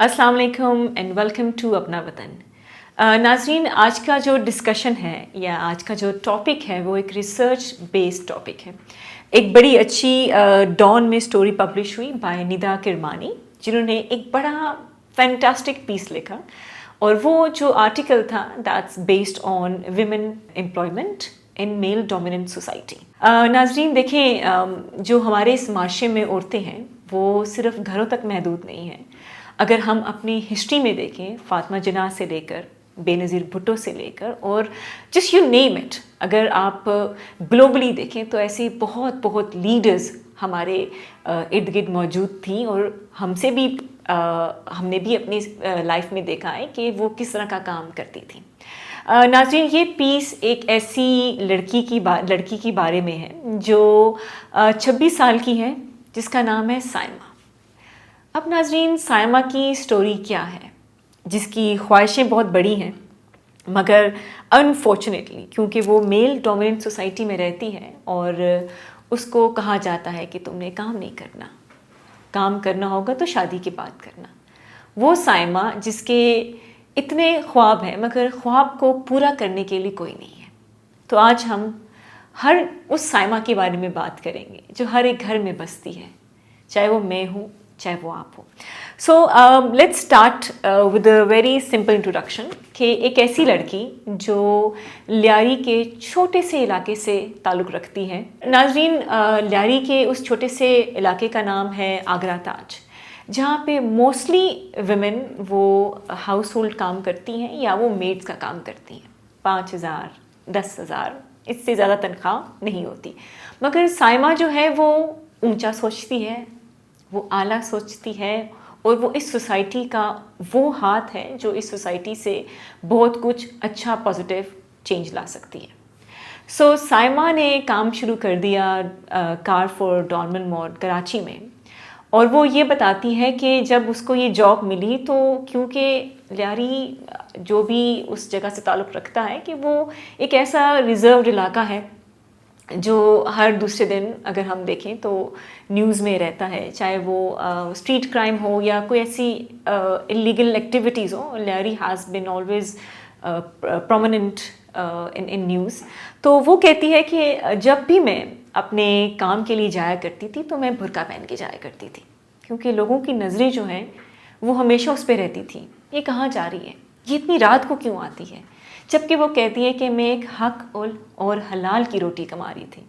अस्सलाम वालेकुम and welcome to अपना वतन। नाज़रीन, आज का जो डिस्कशन है या आज का जो टॉपिक है वो एक रिसर्च बेस्ड टॉपिक है। एक बड़ी अच्छी डॉन में स्टोरी पब्लिश हुई बाय निदा किरमानी, जिन्होंने एक बड़ा फैंटास्टिक पीस लिखा और वो जो आर्टिकल था that's based on women employment in male dominant society. नाज़रीन देखें, जो हमारे इस माशरे में औरतें हैं वो सिर्फ घरों तक महदूद नहीं हैं। अगर हम अपनी हिस्ट्री में देखें, फातिमा जिन्नाह से लेकर बेनज़ीर भुट्टो से लेकर और जस्ट यू नेम इट, अगर आप ग्लोबली देखें तो ऐसी बहुत बहुत लीडर्स हमारे इर्द गिर्द मौजूद थी और हमने भी अपनी लाइफ में देखा है कि वो किस तरह का काम करती थी। नाज़रीन, ये पीस एक ऐसी लड़की की बारे में है जो 26 साल की है, जिसका नाम है साइमा। अब नाज़रीन, साइमा की स्टोरी क्या है, जिसकी ख्वाहिशें बहुत बड़ी हैं मगर अनफॉर्चुनेटली क्योंकि वो मेल डोमिनेंट सोसाइटी में रहती है और उसको कहा जाता है कि तुमने काम नहीं करना, काम करना होगा तो शादी के बाद करना। वो साइमा जिसके इतने ख्वाब हैं मगर ख्वाब को पूरा करने के लिए कोई नहीं है। तो आज हम हर उस साइमा के बारे में बात करेंगे जो हर एक घर में बसती है, चाहे वो मैं हूँ चाहे वो आप हो। So let's start with a very simple introduction कि एक ऐसी लड़की जो लियारी के छोटे से इलाके से ताल्लुक़ रखती है। नाज़रीन, लियारी के उस छोटे से इलाके का नाम है आगरा ताज, जहाँ पे मोस्टली विमेन वो हाउस होल्ड काम करती हैं या वो मेड्स का काम करती हैं। 5,000 10,000 इससे ज़्यादा तनख्वाह नहीं होती। मगर साइमा जो है वो ऊंचा सोचती है, वो आला सोचती है और वो इस सोसाइटी का वो हाथ है जो इस सोसाइटी से बहुत कुछ अच्छा पॉजिटिव चेंज ला सकती है। सो साइमा ने काम शुरू कर दिया कार फॉर डॉर्मन मॉल कराची में, और वो ये बताती है कि जब उसको ये जॉब मिली तो क्योंकि लियारी जो भी उस जगह से ताल्लुक़ रखता है कि वो एक ऐसा रिज़र्व्ड इलाका है जो हर दूसरे दिन अगर हम देखें तो न्यूज़ में रहता है, चाहे वो स्ट्रीट क्राइम हो या कोई ऐसी इलीगल एक्टिविटीज़ हो। Lyari has been always prominent in news. तो वो कहती है कि जब भी मैं अपने काम के लिए जाया करती थी तो मैं बुर्का पहन के जाया करती थी, क्योंकि लोगों की नज़रें जो हैं वो हमेशा उस पर रहती थी, ये कहाँ जा रही है, ये इतनी रात को क्यों आती है। जबकि वो कहती है कि मैं एक हक और हलाल की रोटी कमा रही थी।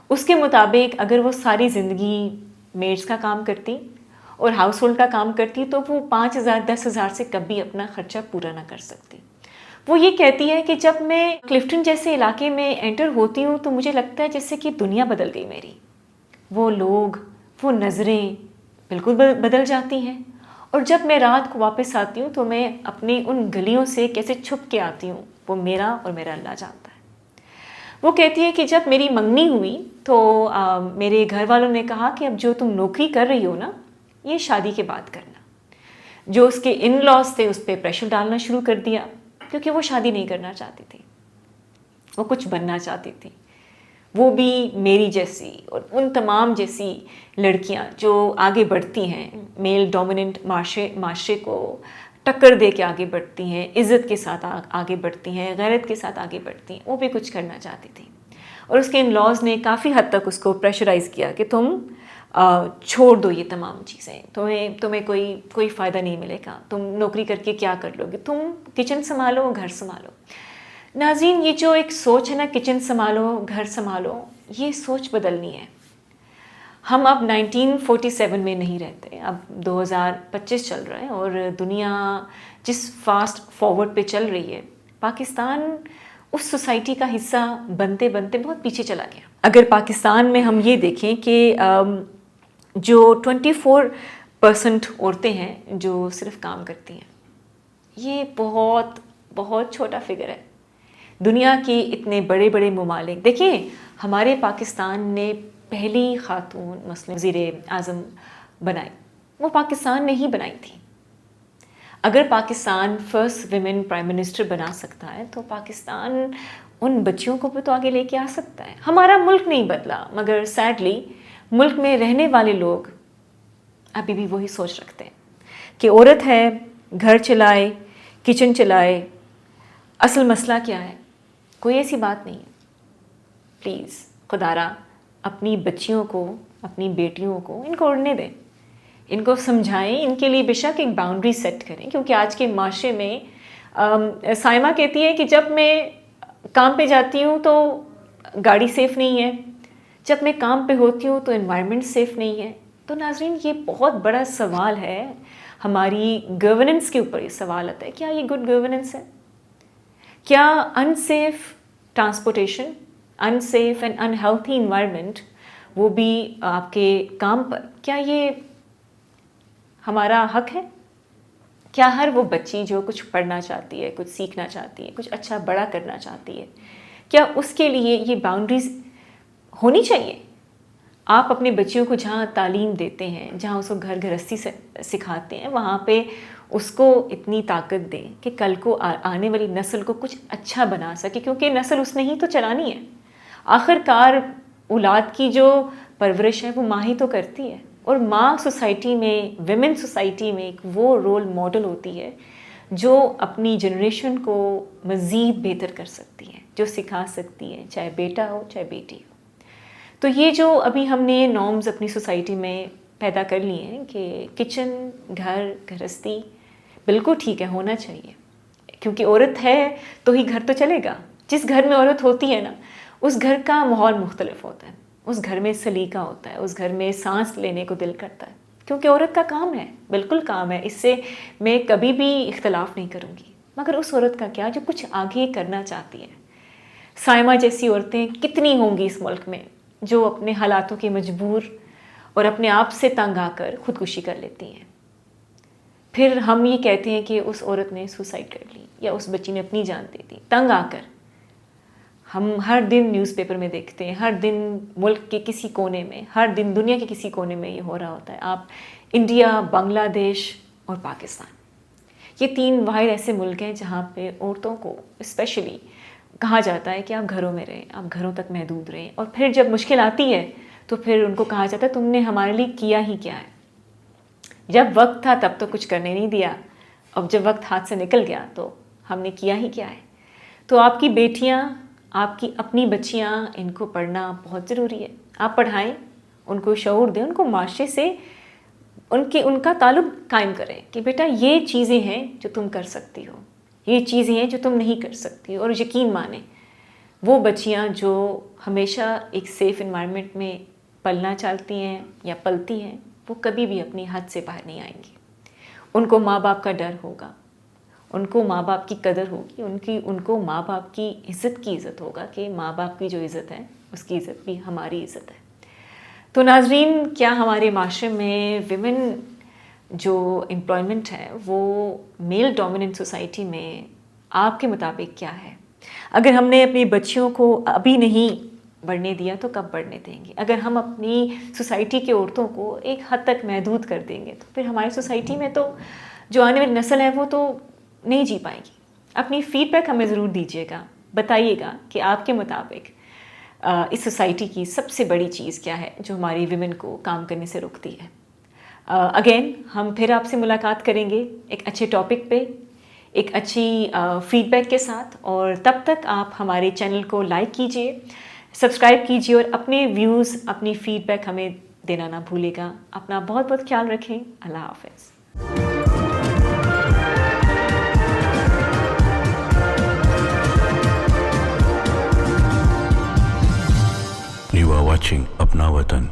उसके मुताबिक अगर वो सारी ज़िंदगी मेड्स का काम करती और हाउस होल्ड का काम करती तो वो 5,000 10,000 से कभी अपना ख़र्चा पूरा ना कर सकती। वो ये कहती है कि जब मैं क्लिफ्टन जैसे इलाके में एंटर होती हूँ तो मुझे लगता है जैसे कि दुनिया बदल गई मेरी। वो लोग, वो नज़रें बिल्कुल बदल जाती हैं, और जब मैं रात को वापस आती हूँ तो मैं अपनी उन गलियों से कैसे छुप के आती हूँ वो मेरा और मेरा अल्लाह जानता है। वो कहती है कि जब मेरी मंगनी हुई तो मेरे घर वालों ने कहा कि अब जो तुम नौकरी कर रही हो ना, ये शादी के बाद करना। जो उसके इन लॉज थे उस पर प्रेशर डालना शुरू कर दिया, क्योंकि वो शादी नहीं करना चाहती थी, वो कुछ बनना चाहती थी। वो भी मेरी जैसी और उन तमाम जैसी लड़कियां जो आगे बढ़ती हैं, मेल डोमिनेंट माशरे को टक्कर दे के आगे बढ़ती हैं, इज़्ज़त के साथ आगे बढ़ती हैं, गैरत के साथ आगे बढ़ती हैं, वो भी कुछ करना चाहती थी। और उसके इन लॉज ने काफ़ी हद तक उसको प्रेशराइज़ किया कि तुम छोड़ दो ये तमाम चीज़ें, तुम्हें कोई फ़ायदा नहीं मिलेगा, तुम नौकरी करके क्या कर लोगे, तुम किचन संभालो, घर संभालो। नाज़रीन, ये जो एक सोच है ना, किचन संभालो घर संभालो, ये सोच बदलनी है। हम अब 1947 में नहीं रहते, अब 2025 चल रहा है और दुनिया जिस फास्ट फॉरवर्ड पे चल रही है, पाकिस्तान उस सोसाइटी का हिस्सा बनते बनते बहुत पीछे चला गया। अगर पाकिस्तान में हम ये देखें कि जो 24% औरतें हैं जो सिर्फ काम करती हैं, ये बहुत बहुत छोटा फिगर है। दुनिया के इतने बड़े बड़े ममालिक देखिए, हमारे पाकिस्तान ने पहली खातून मुस्लिम वज़ीर आज़म बनाई, वो पाकिस्तान ने ही बनाई थी। अगर Pakistan first women prime minister बना सकता है तो पाकिस्तान उन बच्चियों को भी तो आगे लेके आ सकता है। हमारा मुल्क नहीं बदला, मगर सैडली मुल्क में रहने वाले लोग अभी भी वही सोच रखते हैं। کہ عورت ہے گھر چلائے کچن چلائے، اصل مسئلہ کیا ہے؟ کوئی ایسی بات نہیں ہے. پلیز خدا را اپنی بچیوں کو، اپنی بیٹیوں کو ان کو اڑنے دیں، ان کو سمجھائیں، ان کے لیے بے شک ایک باؤنڈری سیٹ کریں. کیونکہ آج کے معاشرے میں سائمہ کہتی ہے کہ جب میں کام پہ جاتی ہوں تو گاڑی سیف نہیں ہے، جب میں کام پہ ہوتی ہوں تو انوائرمنٹ سیف نہیں ہے. تو ناظرین یہ بہت بڑا سوال ہے، ہماری گورننس کے اوپر یہ سوال آتا ہے. کیا یہ گڈ گورننس ہے؟ کیا unsafe transportation, unsafe and unhealthy environment, وہ بھی آپ کے کام پر، کیا یہ ہمارا حق ہے؟ کیا ہر وہ بچی جو کچھ پڑھنا چاہتی ہے، کچھ سیکھنا چاہتی ہے، کچھ اچھا بڑا کرنا چاہتی ہے، کیا اس کے لیے یہ باؤنڈریز ہونی چاہیے؟ آپ اپنے بچیوں کو جہاں تعلیم دیتے ہیں، جہاں اس کو گھر گھرستی سے سکھاتے ہیں، وہاں پہ اس کو اتنی طاقت دیں کہ کل کو آنے والی نسل کو کچھ اچھا بنا سکے. کیونکہ نسل اس نے ہی تو چلانی ہے. آخر کار اولاد کی جو پرورش ہے وہ ماں ہی تو کرتی ہے. اور ماں سوسائٹی میں، ویمن سوسائٹی میں ایک وہ رول ماڈل ہوتی ہے جو اپنی جنریشن کو مزید بہتر کر سکتی ہے، جو سکھا سکتی ہے، چاہے بیٹا ہو چاہے بیٹی ہو. تو یہ جو ابھی ہم نے نارمز اپنی سوسائٹی میں پیدا کر لیے ہیں کہ کچن، گھر گھرستی بالکل ٹھیک ہے، ہونا چاہیے. کیونکہ عورت ہے تو ہی گھر تو چلے گا. جس گھر میں عورت ہوتی ہے نا، اس گھر کا ماحول مختلف ہوتا ہے، اس گھر میں سلیقہ ہوتا ہے، اس گھر میں سانس لینے کو دل کرتا ہے. کیونکہ عورت کا کام ہے، بالکل کام ہے، اس سے میں کبھی بھی اختلاف نہیں کروں گی. مگر اس عورت کا کیا جو کچھ آگے کرنا چاہتی ہے؟ سائمہ جیسی عورتیں کتنی ہوں گی اس ملک میں جو اپنے حالاتوں کے مجبور اور اپنے آپ سے تنگ آ کر خودکشی کر لیتی ہیں. پھر ہم یہ کہتے ہیں کہ اس عورت نے سوسائڈ کر لی یا اس بچی نے اپنی جان دے دی، تنگ آ کر. ہم ہر دن نیوز پیپر میں دیکھتے ہیں، ہر دن ملک کے کسی کونے میں، ہر دن دنیا کے کسی کونے میں یہ ہو رہا ہوتا ہے. آپ انڈیا، بنگلہ دیش اور پاکستان، یہ 3 واحد ایسے ملک ہیں جہاں پہ عورتوں کو اسپیشلی کہا جاتا ہے کہ آپ گھروں میں رہیں، آپ گھروں تک محدود رہیں. اور پھر جب مشکل آتی ہے تو پھر ان کو کہا جاتا ہے تم نے ہمارے لیے کیا ہی کیا ہے؟ جب وقت تھا تب تو کچھ کرنے نہیں دیا، اب جب وقت ہاتھ سے نکل گیا تو ہم نے کیا ہی کیا ہے. تو آپ کی بیٹیاں، آپ کی اپنی بچیاں، ان کو پڑھنا بہت ضروری ہے. آپ پڑھائیں، ان کو شعور دیں، ان کو معاشرے سے ان کا تعلق قائم کریں کہ بیٹا یہ چیزیں ہیں جو تم کر سکتی ہو، یہ چیزیں ہیں جو تم نہیں کر سکتی. اور یقین مانیں وہ بچیاں جو ہمیشہ ایک سیف انوائرمنٹ میں پلنا چاہتی ہیں یا پلتی ہیں، وہ کبھی بھی اپنی حد سے باہر نہیں آئیں گی. ان کو ماں باپ کا ڈر ہوگا، ان کو ماں باپ کی قدر ہوگی، ان کو ماں باپ کی عزت ہوگا کہ ماں باپ کی جو عزت ہے اس کی عزت بھی ہماری عزت ہے. تو ناظرین، کیا ہمارے معاشرے میں ویمن جو امپلائمنٹ ہے وہ میل ڈومیننٹ سوسائٹی میں آپ کے مطابق کیا ہے؟ اگر ہم نے اپنی بچیوں کو ابھی نہیں بڑھنے دیا تو کب بڑھنے دیں گے؟ اگر ہم اپنی سوسائٹی کے عورتوں کو ایک حد تک محدود کر دیں گے تو پھر ہماری سوسائٹی میں تو جو آنے والی نسل ہے وہ تو نہیں جی پائے گی. اپنی فیڈ بیک ہمیں ضرور دیجیے گا، بتائیے گا کہ آپ کے مطابق اس سوسائٹی کی سب سے بڑی چیز کیا ہے جو ہماری ویمن کو کام کرنے سے روکتی ہے. اگین ہم پھر آپ سے ملاقات کریں گے ایک اچھے ٹاپک پہ، ایک اچھی فیڈ بیک کے ساتھ. اور تب تک آپ ہمارے چینل کو لائک کیجئے، سبسکرائب کیجئے اور اپنے ویوز، اپنی فیڈ بیک ہمیں دینا نہ بھولے گا. اپنا بہت بہت خیال رکھیں. اللہ حافظ. You are watching Apna Watan.